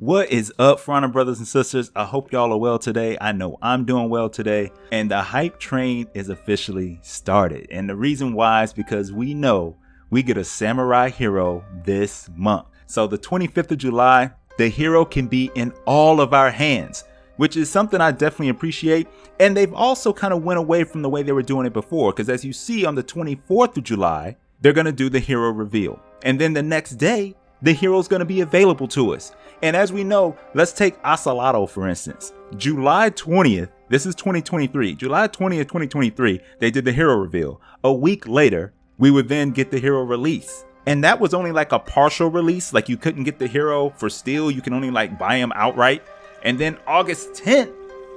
What is up, Front brothers and sisters? I hope y'all are well today. I know I'm doing well today. And the hype train is officially started. And the reason why is because we know we get a samurai hero this month. So the 25th of July, the hero can be in all of our hands, which is something I definitely appreciate. And they've also kind of went away from the way they were doing it before. Because as you see on the 24th of July, they're going to do the hero reveal. And then the next day, the hero is going to be available to us. And as we know, let's take Axolotl for instance. July 20th, this is 2023, July 20th, 2023, they did the hero reveal. A week later, we would then get the hero release. And that was only like a partial release. Like you couldn't get the hero for steal. You can only like buy him outright. And then August 10th,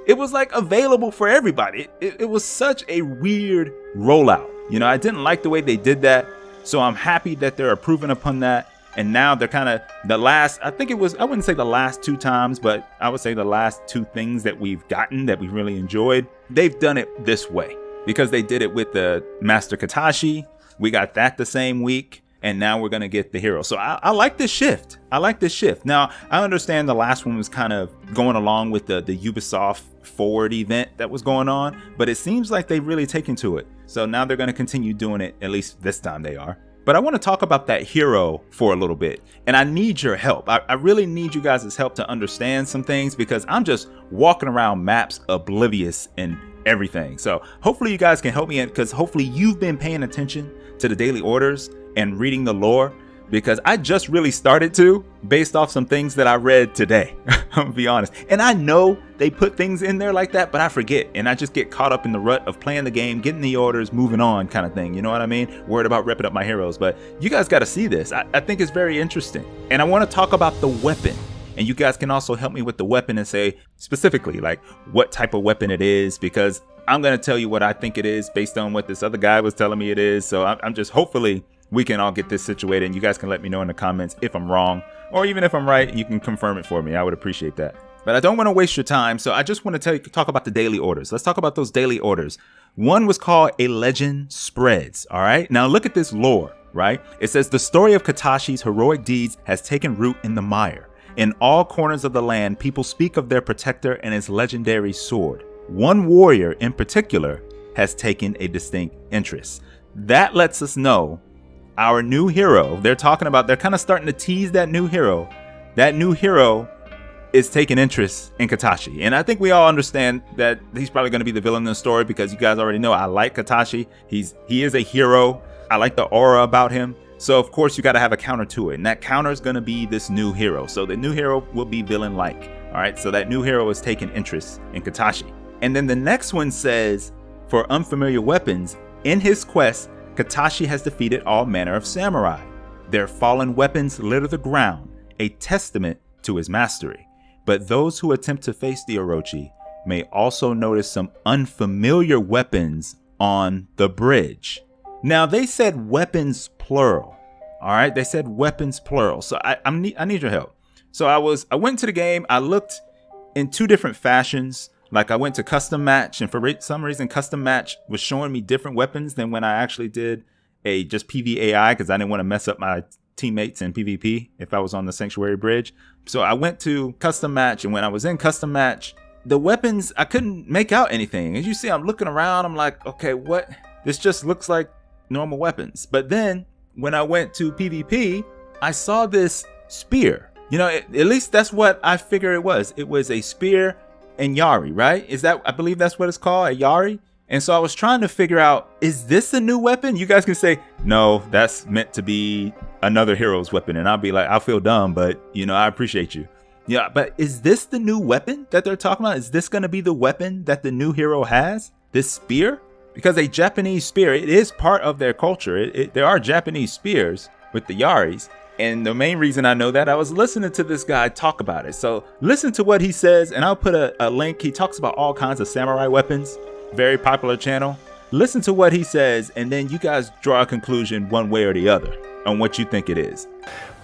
it was like available for everybody. It was such a weird rollout. You know, I didn't like the way they did that. So I'm happy that they're improving upon that. And now they're kind of the last, I wouldn't say the last two times, but I would say the last two things that we've gotten that we really enjoyed. They've done it this way because they did it with the Master Katashi. We got that the same week. And now we're going to get the hero. So I like this shift. I like this shift. Now, I understand the last one was kind of going along with the Ubisoft Forward event that was going on, but it seems like they've really taken to it. So now they're going to continue doing it. At least this time they are. But I want to talk about that hero for a little bit. And I need your help. I really need you guys' help to understand some things because I'm just walking around maps oblivious in everything. So hopefully you guys can help me because hopefully you've been paying attention to the daily orders and reading the lore, because I just really started to based off some things that I read today. I'm gonna be honest. And I know they put things in there like that, but I forget. And I just get caught up in the rut of playing the game, getting the orders, moving on kind of thing. You know what I mean? Worried about repping up my heroes. But you guys got to see this. I think it's very interesting. And I want to talk about the weapon. And you guys can also help me with the weapon and say specifically like what type of weapon it is, because I'm going to tell you what I think it is based on what this other guy was telling me it is. So I'm just hopefully we can all get this situated and you guys can let me know in the comments if I'm wrong, or even if I'm right, you can confirm it for me. I would appreciate that. But I don't want to waste your time. So I just want to talk about the daily orders. Let's talk about those daily orders. One was called A Legend Spreads. All right. Now look at this lore, right? It says the story of Katashi's heroic deeds has taken root in the mire. In all corners of the land, people speak of their protector and his legendary sword. One warrior in particular has taken a distinct interest. That lets us know our new hero, they're kind of starting to tease that new hero. That new hero is taking interest in Katashi. And I think we all understand that he's probably going to be the villain in the story because you guys already know I like Katashi. He is a hero. I like the aura about him. So of course you got to have a counter to it. And that counter is going to be this new hero. So the new hero will be villain-like. All right. So that new hero is taking interest in Katashi. And then the next one says, for unfamiliar weapons, in his quest, Katashi has defeated all manner of samurai. Their fallen weapons litter the ground, a testament to his mastery. But those who attempt to face the Orochi may also notice some unfamiliar weapons on the bridge. Now they said weapons plural. All right, they said weapons plural. So I need your help. So I went to the game. I looked in two different fashions. Like I went to custom match, and for some reason custom match was showing me different weapons than when I actually did a just PvAI, because I didn't want to mess up my teammates in PvP if I was on the Sanctuary Bridge. So I went to custom match, and when I was in custom match, the weapons, I couldn't make out anything. As you see, I'm looking around, I'm like, okay, what? This just looks like normal weapons. But then when I went to PvP, I saw this spear. You know, at least that's what I figured it was. It was a spear and Yari, right? I believe that's what it's called, a Yari. And so I was trying to figure out, is this a new weapon? You guys can say, no, that's meant to be another hero's weapon. And I'll be like, I'll feel dumb, but you know, I appreciate you. Yeah, but is this the new weapon that they're talking about? Is this going to be the weapon that the new hero has? This spear? Because a Japanese spear, it is part of their culture. There are Japanese spears with the Yaris. And the main reason I know that, I was listening to this guy talk about it. So listen to what he says, and I'll put a link. He talks about all kinds of samurai weapons, very popular channel. Listen to what he says, and then you guys draw a conclusion one way or the other on what you think it is.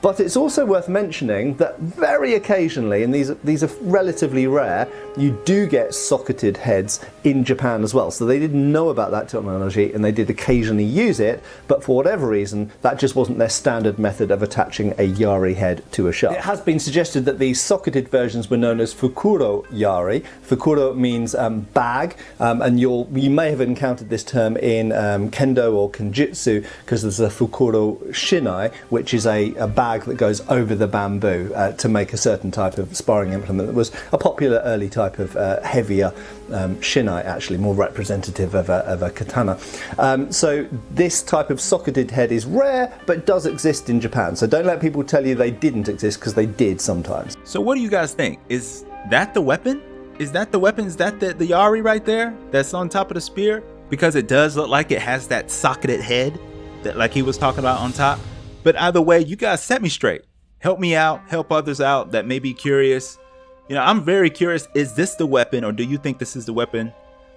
But it's also worth mentioning that very occasionally, and these are relatively rare, you do get socketed heads in Japan as well. So they didn't know about that technology and they did occasionally use it, but for whatever reason, that just wasn't their standard method of attaching a Yari head to a shaft. It has been suggested that these socketed versions were known as Fukuro Yari. Fukuro means bag, and you may have encountered this term in Kendo or Kenjutsu, because there's a Fukuro Shinai, which is a bag that goes over the bamboo to make a certain type of sparring implement that was a popular early type of heavier shinai, actually more representative of a katana. So this type of socketed head is rare, but does exist in Japan. So don't let people tell you they didn't exist, because they did sometimes. So what do you guys think? Is that the weapon? Is that the weapon? Is that the Yari right there that's on top of the spear? Because it does look like it has that socketed head that, like he was talking about, on top. But either way, you guys set me straight. Help me out, help others out that may be curious. You know, I'm very curious, is this the weapon, or do you think this is the weapon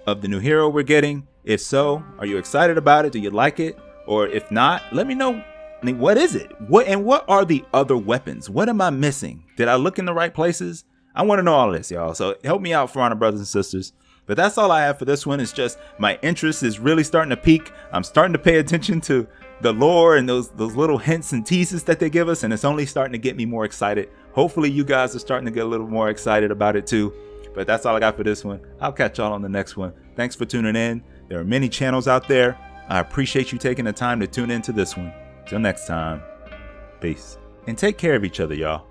of the new hero we're getting? If so, are you excited about it? Do you like it? Or if not, let me know. I mean, what is it? What are the other weapons? What am I missing? Did I look in the right places? I want to know all of this, y'all. So help me out, For Honor brothers and sisters. But that's all I have for this one. It's just my interest is really starting to peak. I'm starting to pay attention to the lore and those little hints and teases that they give us, and it's only starting to get me more excited. Hopefully you guys are starting to get a little more excited about it too. But that's all I got for this one. I'll catch y'all on the next one. Thanks for tuning in. There are many channels out there. I appreciate you taking the time to tune into this one. Till next time, peace. And take care of each other, y'all.